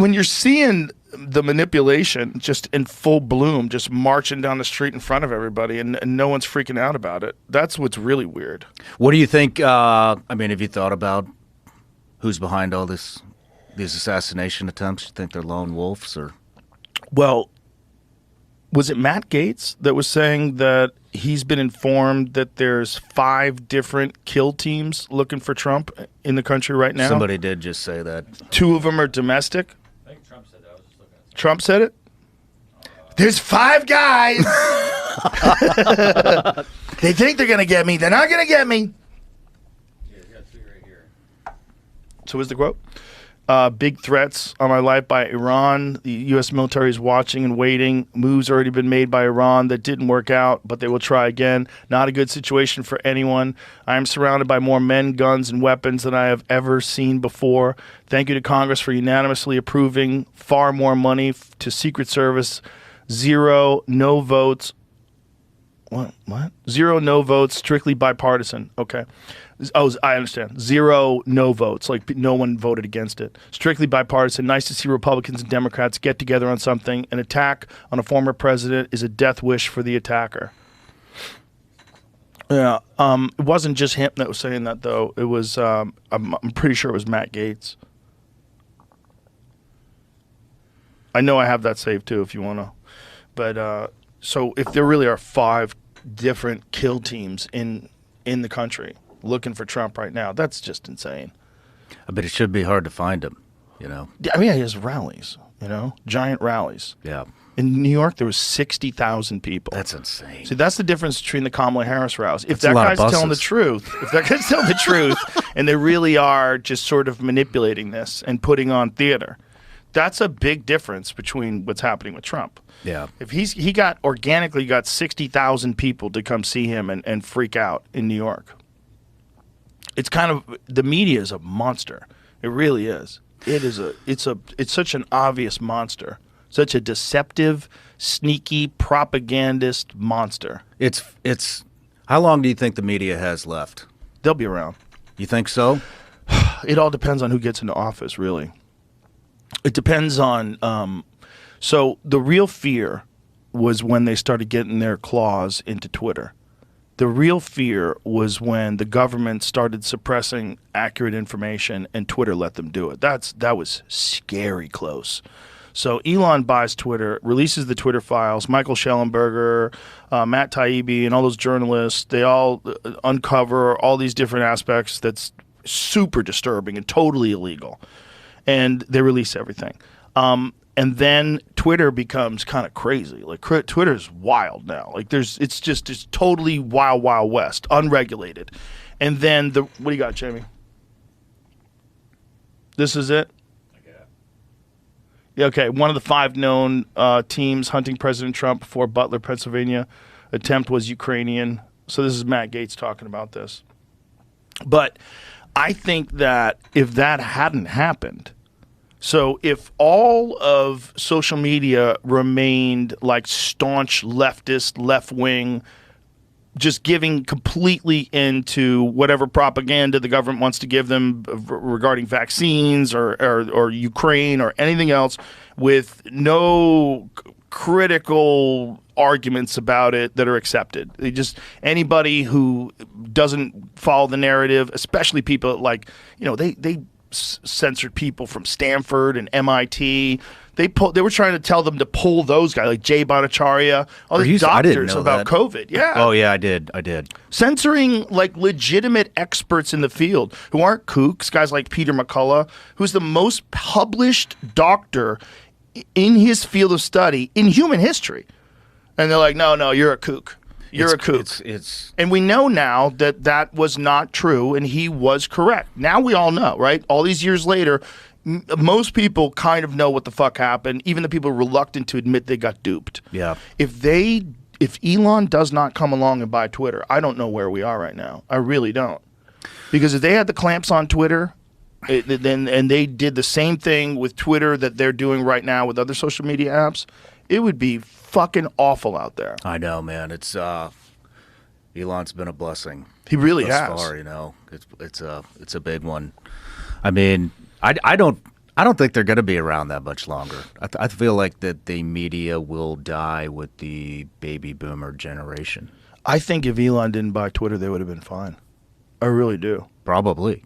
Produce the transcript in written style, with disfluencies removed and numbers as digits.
when you're seeing the manipulation just in full bloom, just marching down the street in front of everybody, and no one's freaking out about it, that's what's really weird. What do you think? I mean, have you thought about who's behind all these assassination attempts? You think they're lone wolves, or? Well, was it Matt Gaetz that was saying that he's been informed that there's 5 different kill teams looking for Trump in the country right now? Somebody did just say that. 2 of them are domestic. I think Trump said that. I was just looking at Trump said it? There's 5 guys. They think they're going to get me. They're not going to get me. Yeah, you got 2 right here. So what's the quote? Big threats on my life by Iran. The U.S. military is watching and waiting. Moves already been made by Iran that didn't work out, but they will try again. Not a good situation for anyone. I am surrounded by more men, guns, and weapons than I have ever seen before. Thank you to Congress for unanimously approving far more money to Secret Service. 0 no votes. What? 0 no votes, strictly bipartisan. Okay. Oh, I understand. 0 no votes, like no one voted against it. Strictly bipartisan. Nice to see Republicans and Democrats get together on something. An attack on a former president is a death wish for the attacker. Yeah, it wasn't just him that was saying that, though. It was, I'm pretty sure it was Matt Gaetz. I know I have that saved, too, if you want to. But, so if there really are 5 different kill teams in the country looking for Trump right now, that's just insane. But it should be hard to find him, you know. I mean, he has rallies, you know, giant rallies. Yeah. In New York, there was 60,000 people. That's insane. See, that's the difference between the Kamala Harris rallies. If That's a lot that of guy's telling the buses. truth, and they really are just sort of manipulating this and putting on theater, that's a big difference between what's happening with Trump. Yeah. If he got organically got 60,000 people to come see him and freak out in New York. It's kind of, the media is a monster. It really is. It's such an obvious monster. Such a deceptive, sneaky, propagandist monster. It's how long do you think the media has left? They'll be around. You think so? It all depends on who gets into office, really. It depends on so the real fear was when they started getting their claws into Twitter. The real fear was when the government started suppressing accurate information and Twitter let them do it. That was scary close. So Elon buys Twitter, releases the Twitter files. Michael Schellenberger, Matt Taibbi, and all those journalists, they all uncover all these different aspects that's super disturbing and totally illegal. And they release everything. And then Twitter becomes kind of crazy. Like Twitter's wild now. Like it's totally wild, wild west, unregulated. And then what do you got, Jamie? This is it? Yeah, okay. One of the 5 known teams hunting President Trump before Butler, Pennsylvania attempt was Ukrainian. So this is Matt Gaetz talking about this. But I think that if that hadn't happened, so if all of social media remained like staunch leftist, left-wing, just giving completely into whatever propaganda the government wants to give them regarding vaccines or Ukraine or anything else, with no critical arguments about it that are accepted. Anybody who doesn't follow the narrative, especially people like, you know, they censored people from Stanford and MIT. They were trying to tell them to pull those guys, like Jay Bhattacharya, all these doctors about COVID. Yeah. Oh yeah, I did. Censoring like legitimate experts in the field who aren't kooks, guys like Peter McCullough, who's the most published doctor in his field of study in human history. And they're like, no, you're a kook. You're a kook. And we know now that was not true, and he was correct. Now we all know, right? All these years later, most people kind of know what the fuck happened, even the people reluctant to admit they got duped. Yeah. If Elon does not come along and buy Twitter, I don't know where we are right now. I really don't. Because if they had the clamps on Twitter, and they did the same thing with Twitter that they're doing right now with other social media apps, it would be fucking awful out there. I know, man. It's Elon's been a blessing. He really thus has. far, you know. It's a big one. I mean, I don't I don't think they're going to be around that much longer. I feel like that the media will die with the baby boomer generation. I think if Elon didn't buy Twitter, they would have been fine. I really do. Probably.